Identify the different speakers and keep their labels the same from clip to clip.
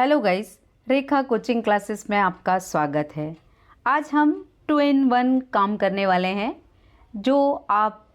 Speaker 1: Hello guys, रेखा coaching classes में आपका स्वागत है। आज हम 2 in 1 काम करने वाले हैं जो आप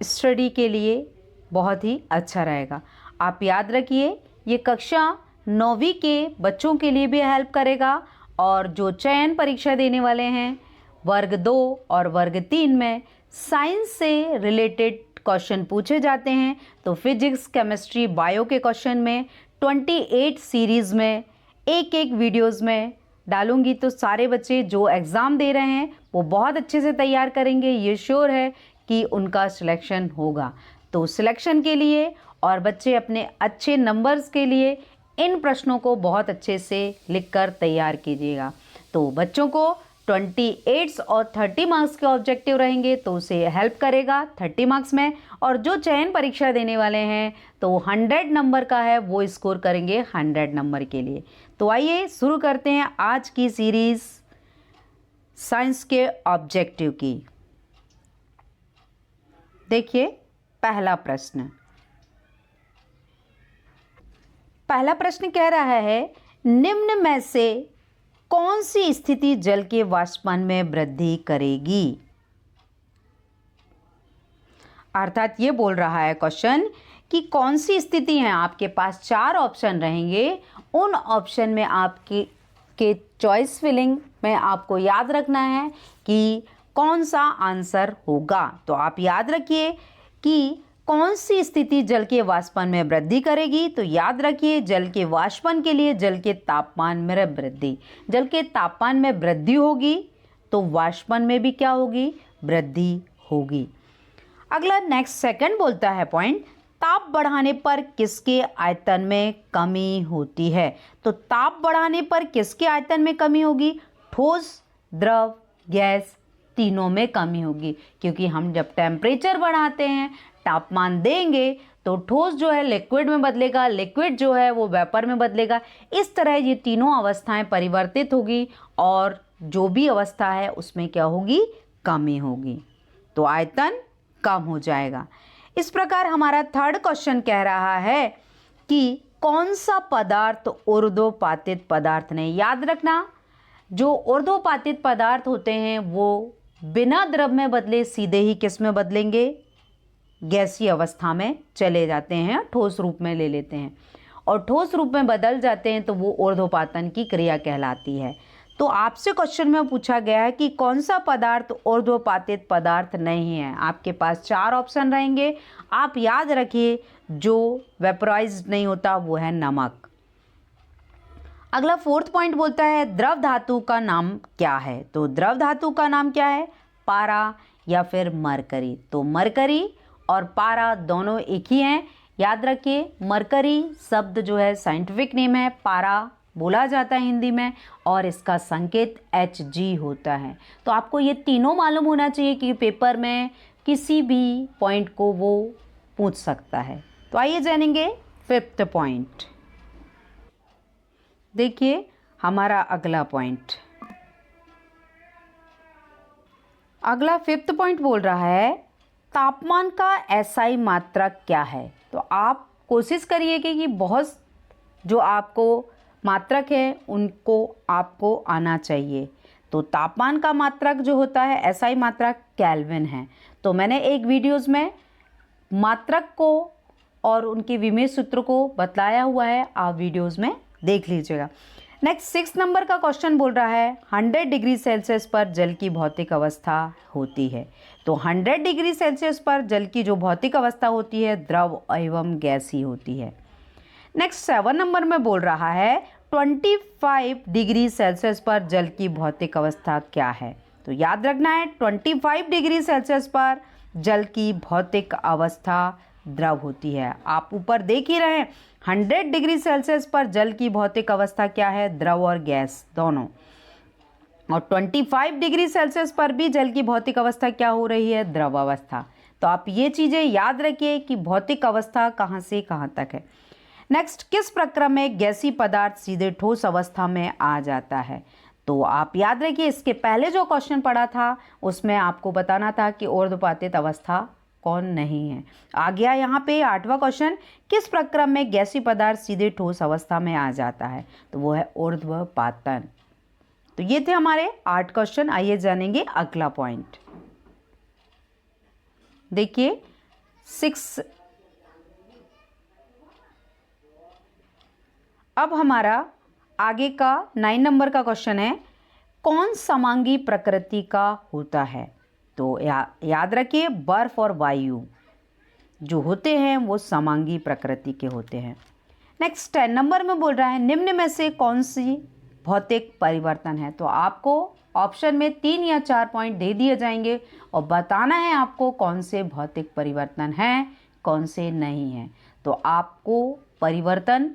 Speaker 1: स्टडी के लिए बहुत ही अच्छा रहेगा। आप याद रखिए, ये कक्षा 9वीं के बच्चों के लिए भी हेल्प करेगा और जो चयन परीक्षा देने वाले हैं वर्ग 2 और वर्ग 3 में साइंस से रिलेटेड क्वेश्चन पूछे जाते हैं, तो फिजिक्स, केमिस्ट्री, बायो के क्वेश्चन में 28 सीरीज़ में एक वीडियोस में डालूंगी। तो सारे बच्चे जो एग्ज़ाम दे रहे हैं वो बहुत अच्छे से तैयार करेंगे। ये श्योर है कि उनका सिलेक्शन होगा। तो सिलेक्शन के लिए और बच्चे अपने अच्छे नंबर्स के लिए इन प्रश्नों को बहुत अच्छे से लिखकर तैयार कीजिएगा। तो बच्चों को 28 और 30 मार्क्स के ऑब्जेक्टिव रहेंगे, तो उसे हेल्प करेगा 30 मार्क्स में। और जो चयन परीक्षा देने वाले हैं तो 100 नंबर का है, वो स्कोर करेंगे 100 नंबर के लिए। तो आइए शुरू करते हैं आज की सीरीज़ साइंस के ऑब्जेक्टिव की। देखिए पहला प्रश्न कह रहा है, निम्न में से कौन सी स्थिति जल के वाष्पन में वृद्धि करेगी। अर्थात ये बोल रहा है क्वेश्चन कि कौन सी स्थिति है। आपके पास 4 ऑप्शन रहेंगे, उन ऑप्शन में आपके चॉइस फिलिंग में आपको याद रखना है कि कौन सा आंसर होगा। तो आप याद रखिए कि कौन सी स्थिति जल के वाष्पन में वृद्धि करेगी। तो याद रखिए, जल के वाष्पन के लिए जल के तापमान में वृद्धि। जल के तापमान में वृद्धि होगी तो वाष्पन में भी क्या होगी, वृद्धि होगी। अगला नेक्स्ट सेकंड बोलता है पॉइंट, ताप बढ़ाने पर किसके आयतन में कमी होती है। तो ताप बढ़ाने पर किसके आयतन में कमी होगी, ठोस, द्रव, गैस, तीनों में कमी होगी। क्योंकि हम जब टेम्परेचर बढ़ाते हैं, तापमान देंगे, तो ठोस जो है लिक्विड में बदलेगा, लिक्विड जो है वो वेपर में बदलेगा। इस तरह ये तीनों अवस्थाएं परिवर्तित होगी और जो भी अवस्था है उसमें क्या होगी, कमी होगी। तो आयतन कम हो जाएगा। इस प्रकार हमारा थर्ड क्वेश्चन कह रहा है कि कौन सा पदार्थ ऊर्ध्वपातित पदार्थ नहीं। याद रखना, जो ऊर्ध्वपातित पदार्थ होते हैं वो बिना द्रव में बदले सीधे ही किस में बदलेंगे, गैसीय अवस्था में चले जाते हैं, ठोस रूप में ले लेते हैं और ठोस रूप में बदल जाते हैं, तो वो ऊर्ध्वपातन की क्रिया कहलाती है। तो आपसे क्वेश्चन में पूछा गया है कि कौन सा पदार्थ ऊर्ध्वपातित पदार्थ नहीं है। आपके पास 4 ऑप्शन रहेंगे। आप याद रखिए, जो वेपराइज्ड नहीं होता वो है नमक। अगला फोर्थ पॉइंट बोलता है, द्रव धातु का नाम क्या है। तो द्रव धातु का नाम क्या है, पारा या फिर मरकरी। तो मरकरी और पारा दोनों एक ही हैं। याद रखिए, मरकरी शब्द जो है साइंटिफिक नेम है, पारा बोला जाता है हिंदी में और इसका संकेत Hg होता है। तो आपको ये तीनों मालूम होना चाहिए कि पेपर में किसी भी पॉइंट को वो पूछ सकता है। तो आइए जानेंगे 5th पॉइंट। देखिए हमारा अगला पॉइंट, अगला 5th पॉइंट बोल रहा है, तापमान का SI मात्रक क्या है। तो आप कोशिश करिए कि बहुत जो आपको मात्रक है उनको आपको आना चाहिए। तो तापमान का मात्रक जो होता है, SI मात्रक केल्विन है। तो मैंने एक वीडियोस में मात्रक को और उनके विमेय सूत्र को बताया हुआ है, आप वीडियोस में देख लीजिएगा। नेक्स्ट 6 नंबर का क्वेश्चन बोल रहा है, 100 डिग्री सेल्सियस पर जल की भौतिक अवस्था होती है। तो 100 डिग्री सेल्सियस पर जल की जो भौतिक अवस्था होती है, द्रव एवं गैसीय होती है। नेक्स्ट 7 नंबर में बोल रहा है, 25 डिग्री सेल्सियस पर जल की भौतिक अवस्था क्या है। तो याद रखना है, 25 डिग्री सेल्सियस पर जल की भौतिक अवस्था द्रव होती है। आप ऊपर देख ही रहे हैं, 100 डिग्री सेल्सियस पर जल की भौतिक अवस्था क्या है, द्रव और गैस दोनों। और 25 डिग्री सेल्सियस पर भी जल की भौतिक अवस्था क्या हो रही है, द्रव अवस्था। तो आप ये चीज़ें याद रखिए कि भौतिक अवस्था कहाँ से कहाँ तक है। नेक्स्ट, किस प्रक्रम में गैसीय पदार्थ सीधे ठोस अवस्था में आ जाता है। तो आप याद रखिए, इसके पहले जो क्वेश्चन पढ़ा था उसमें आपको बताना था कि ऊर्ध्वपातित अवस्था कौन नहीं है। आ गया यहाँ पे 8वां क्वेश्चन, किस प्रक्रम में गैसीय पदार्थ सीधे ठोस अवस्था में आ जाता है? तो वो है ऊर्ध्वपातन। तो ये थे हमारे 8 क्वेश्चन। आइए जानेंगे अगला पॉइंट। देखिए 6, अब हमारा आगे का 9 नंबर का क्वेश्चन है, कौन समांगी प्रकृति का होता है? तो याद रखिए, बर्फ और वायु जो होते हैं वो समांगी प्रकृति के होते हैं। नेक्स्ट 10 नंबर में बोल रहा है, निम्न में से कौन सी भौतिक परिवर्तन है? तो आपको ऑप्शन में 3 या 4 पॉइंट दे दिए जाएंगे और बताना है आपको कौन से भौतिक परिवर्तन हैं, कौन से नहीं हैं। तो आपको परिवर्तन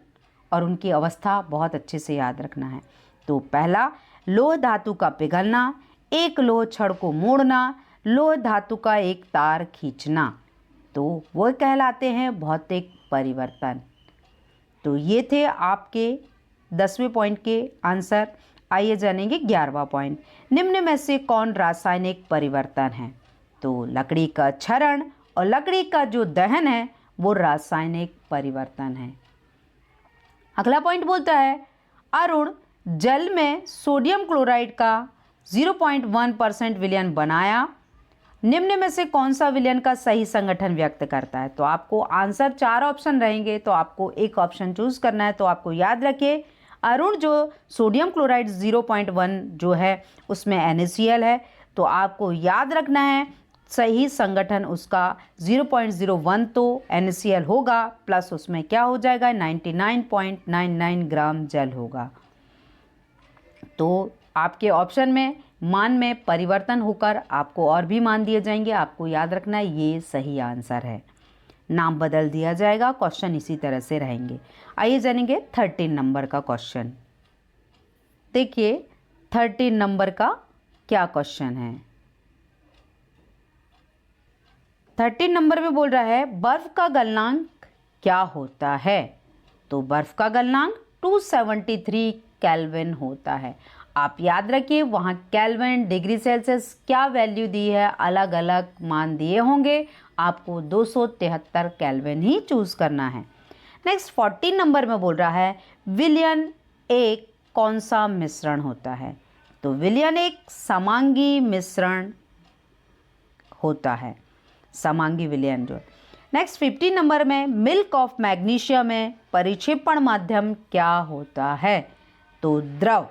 Speaker 1: और उनकी अवस्था बहुत अच्छे से याद रखना है। तो पहला, लोह धातु का पिघलना, एक लोह छड़ को मोड़ना, लोह धातु का एक तार खींचना, तो वो कहलाते हैं भौतिक परिवर्तन। तो ये थे आपके 10वें पॉइंट के आंसर। आइए जानेंगे 11वां पॉइंट, निम्न में से कौन रासायनिक परिवर्तन है? तो लकड़ी का क्षरण और लकड़ी का जो दहन है वो रासायनिक परिवर्तन है। अगला पॉइंट बोलता है, अरुण जल में सोडियम क्लोराइड का 0.1% विलयन बनाया, निम्न में से कौन सा विलयन का सही संगठन व्यक्त करता है? तो आपको आंसर 4 ऑप्शन रहेंगे, तो आपको एक ऑप्शन चूज करना है। तो आपको याद रखिए, अरुण जो सोडियम क्लोराइड 0.1 जो है उसमें NaCl है, तो आपको याद रखना है सही संगठन उसका 0.01 तो NaCl होगा, प्लस उसमें क्या हो जाएगा 99.99 ग्राम जल होगा। तो आपके ऑप्शन में मान में परिवर्तन होकर आपको और भी मान दिए जाएंगे। आपको याद रखना है ये सही आंसर है। नाम बदल दिया जाएगा, क्वेश्चन इसी तरह से रहेंगे। आइए जानेंगे 13 नंबर का क्वेश्चन। देखिए 13 नंबर का क्या क्वेश्चन है। 13 नंबर में बोल रहा है, बर्फ का गलनांक क्या होता है? तो बर्फ का गलनांक 273 केल्विन होता है। आप याद रखिए, वहाँ केल्विन, डिग्री सेल्सियस क्या वैल्यू दी है, अलग अलग मान दिए होंगे, आपको 273 केल्विन ही चूज करना है। नेक्स्ट 14 नंबर में बोल रहा है, विलयन एक कौन सा मिश्रण होता है? तो विलयन एक समांगी मिश्रण होता है, समांगी विलयन जो। नेक्स्ट 15 नंबर में, मिल्क ऑफ मैग्नीशियम में परिक्षेपण माध्यम क्या होता है? तो द्रव।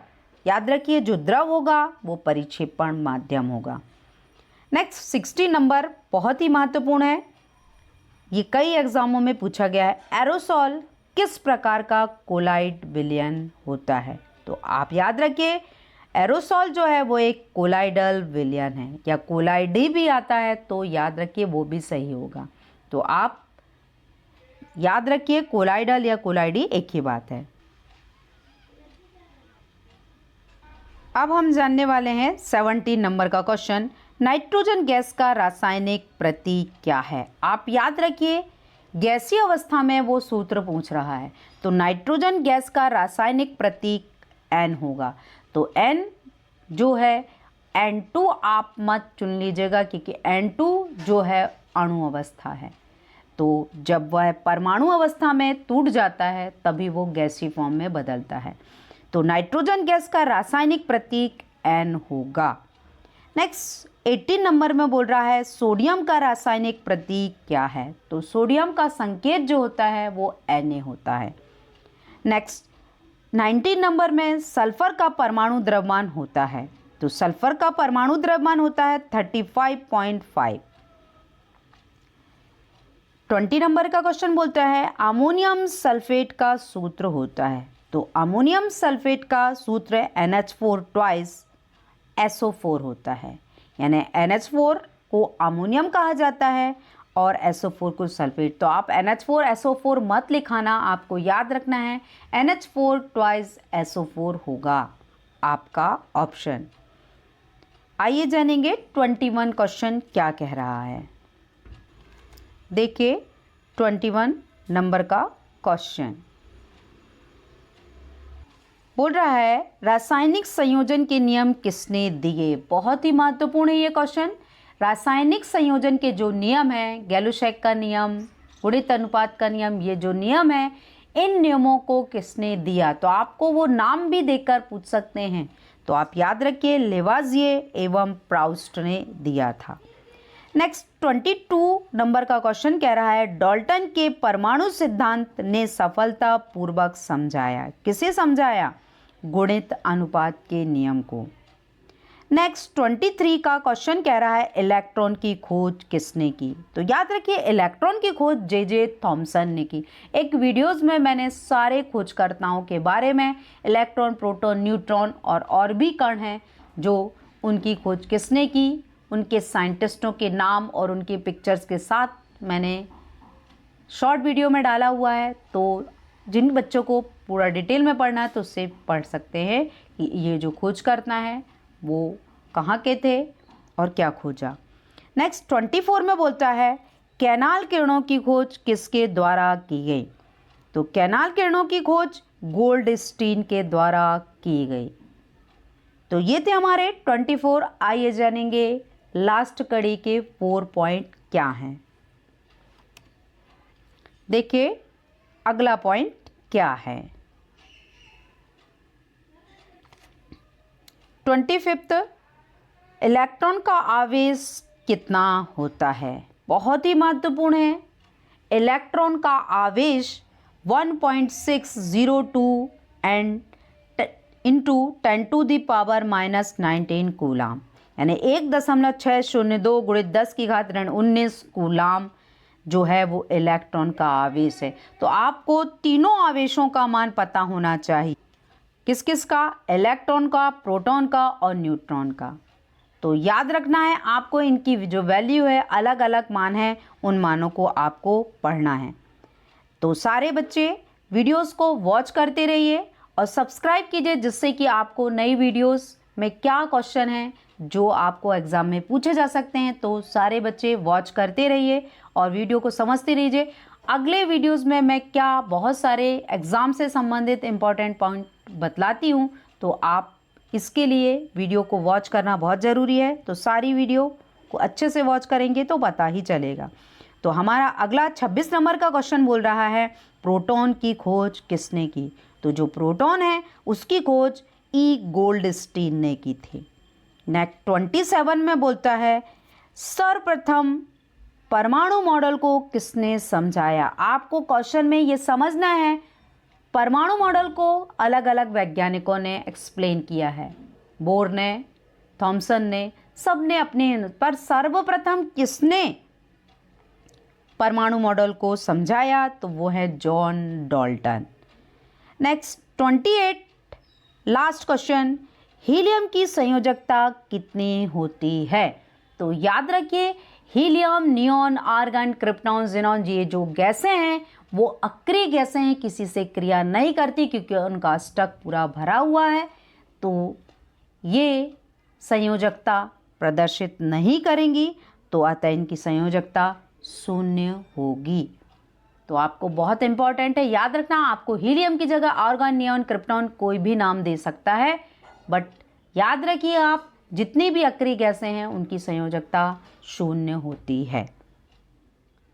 Speaker 1: याद रखिए, जो द्रव होगा वो परिक्षेपण माध्यम होगा। नेक्स्ट 60 नंबर बहुत ही महत्वपूर्ण है, ये कई एग्जामों में पूछा गया है, एरोसॉल किस प्रकार का कोलाइड विलयन होता है? तो आप याद रखिए, एरोसॉल जो है वो एक कोलाइडल विलयन है, या कोलाइडी भी आता है तो याद रखिए वो भी सही होगा। तो आप याद रखिए, कोलाइडल या कोलाइडी एक ही बात है। अब हम जानने वाले हैं 17 नंबर का क्वेश्चन, नाइट्रोजन गैस का रासायनिक प्रतीक क्या है? आप याद रखिए, गैसीय अवस्था में वो सूत्र पूछ रहा है, तो नाइट्रोजन गैस का रासायनिक प्रतीक N होगा। तो N जो है, N2 आप मत चुन लीजिएगा, क्योंकि N2 जो है अणु अवस्था है, तो जब वह परमाणु अवस्था में टूट जाता है तभी वो गैसीय फॉर्म में बदलता है। तो नाइट्रोजन गैस का रासायनिक प्रतीक N होगा। नेक्स्ट 18 नंबर में बोल रहा है, सोडियम का रासायनिक प्रतीक क्या है? तो सोडियम का संकेत जो होता है वो Na होता है। नेक्स्ट 19 नंबर में, सल्फर का परमाणु द्रव्यमान होता है, तो सल्फर का परमाणु द्रव्यमान होता है 35.5। 20 नंबर का क्वेश्चन बोलता है, अमोनियम सल्फेट का सूत्र होता है, तो अमोनियम सल्फेट का सूत्र NH4 ट्वाइस SO4 होता है, यानी NH4 को अमोनियम कहा जाता है और SO4 को सल्फेट। तो आप NH4 SO4 मत लिखाना, आपको याद रखना है NH4 ट्वाइस SO4 होगा आपका ऑप्शन। आइए जानेंगे 21 क्वेश्चन क्या कह रहा है। देखिए 21 नंबर का क्वेश्चन बोल रहा है, रासायनिक संयोजन के नियम किसने दिए? बहुत ही महत्वपूर्ण है ये क्वेश्चन। रासायनिक संयोजन के जो नियम हैं, गैलुशैक का नियम, गुणित अनुपात का नियम, ये जो नियम है, इन नियमों को किसने दिया? तो आपको वो नाम भी देकर पूछ सकते हैं। तो आप याद रखिए, लेवाजिए एवं प्राउस्ट ने दिया था। नेक्स्ट 22 नंबर का क्वेश्चन कह रहा है, डाल्टन के परमाणु सिद्धांत ने सफलतापूर्वक समझाया। किसे समझाया? गुणित अनुपात के नियम को। नेक्स्ट 23 का क्वेश्चन कह रहा है, इलेक्ट्रॉन की खोज किसने की? तो याद रखिए, इलेक्ट्रॉन की खोज जे थॉमसन ने की। एक वीडियोस में मैंने सारे खोजकर्ताओं के बारे में, इलेक्ट्रॉन, प्रोटॉन, न्यूट्रॉन और भी कण हैं जो उनकी खोज किसने की, उनके साइंटिस्टों के नाम और उनकी पिक्चर्स के साथ मैंने शॉर्ट वीडियो में डाला हुआ है। तो जिन बच्चों को पूरा डिटेल में पढ़ना है तो उससे पढ़ सकते हैं कि ये जो खोज करना है वो कहाँ के थे और क्या खोजा। नेक्स्ट 24 में बोलता है, कैनाल किरणों की खोज किसके द्वारा की गई? तो कैनाल किरणों की खोज गोल्डस्टीन के द्वारा की गई। तो ये थे हमारे 24। आइए जानेंगे लास्ट कड़ी के 4 पॉइंट क्या हैं। देखिए अगला पॉइंट क्या है। 25, इलेक्ट्रॉन का आवेश कितना होता है? बहुत ही महत्वपूर्ण है। इलेक्ट्रॉन का आवेश 1.602 एंड इंटू 10⁻⁻19 कूलाम, यानी 1.602 गुणित 10⁻19 कूलाम जो है वो इलेक्ट्रॉन का आवेश है। तो आपको तीनों आवेशों का मान पता होना चाहिए। किस किस का? इलेक्ट्रॉन का, प्रोटॉन का और न्यूट्रॉन का। तो याद रखना है आपको, इनकी जो वैल्यू है, अलग अलग मान है, उन मानों को आपको पढ़ना है। तो सारे बच्चे वीडियोस को वॉच करते रहिए और सब्सक्राइब कीजिए, जिससे कि आपको नई वीडियोस में क्या क्वेश्चन हैं जो आपको एग्ज़ाम में पूछे जा सकते हैं। तो सारे बच्चे वॉच करते रहिए और वीडियो को समझते रहिए। अगले वीडियोस में मैं क्या बहुत सारे एग्ज़ाम से संबंधित इम्पॉर्टेंट पॉइंट बतलाती हूँ, तो आप इसके लिए वीडियो को वॉच करना बहुत ज़रूरी है। तो सारी वीडियो को अच्छे से वॉच करेंगे तो पता ही चलेगा। तो हमारा अगला 26 नंबर का क्वेश्चन बोल रहा है, प्रोटॉन की खोज किसने की? तो जो प्रोटॉन है उसकी खोज ई गोल्डस्टीन ने की थी। नेक्स्ट 27 में बोलता है, सर्वप्रथम परमाणु मॉडल को किसने समझाया? आपको क्वेश्चन में ये समझना है, परमाणु मॉडल को अलग अलग वैज्ञानिकों ने एक्सप्लेन किया है। बोर ने, थॉमसन ने, सब ने अपने, पर सर्वप्रथम किसने परमाणु मॉडल को समझाया? तो वो है John Dalton. Next 28 last question, helium की संयोजकता कितनी होती है? तो याद रखिए, helium, neon, argon, krypton, xenon, ये जो गैसें हैं वो अक्रिय गैसें हैं, किसी से क्रिया नहीं करती क्योंकि उनका स्टक पूरा भरा हुआ है। तो ये संयोजकता प्रदर्शित नहीं करेंगी, तो अतः इनकी संयोजकता 0 होगी। तो आपको बहुत इंपॉर्टेंट है, याद रखना, आपको हीलियम की जगह आर्गन, नियॉन, क्रिप्टॉन कोई भी नाम दे सकता है, बट याद रखिए आप, जितनी भी अक्रिय गैसें हैं उनकी संयोजकता 0 होती है।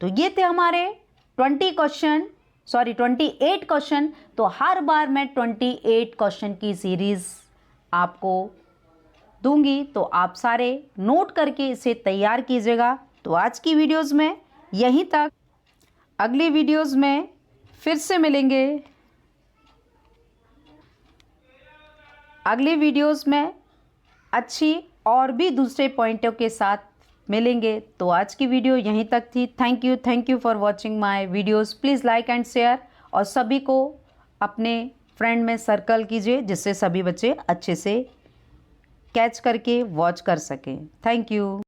Speaker 1: तो ये थे हमारे 28 क्वेश्चन। तो हर बार मैं 28 क्वेश्चन की सीरीज आपको दूंगी, तो आप सारे नोट करके इसे तैयार कीजिएगा। तो आज की वीडियोस में यहीं तक, अगली वीडियोस में फिर से मिलेंगे। अगली वीडियोस में अच्छी और भी दूसरे पॉइंटों के साथ मिलेंगे। तो आज की वीडियो यहीं तक थी। Thank you for watching my videos. Please like and share और सभी को अपने फ्रेंड में सर्कल कीजिए, जिससे सभी बच्चे अच्छे से कैच करके वॉच कर सकें। Thank you.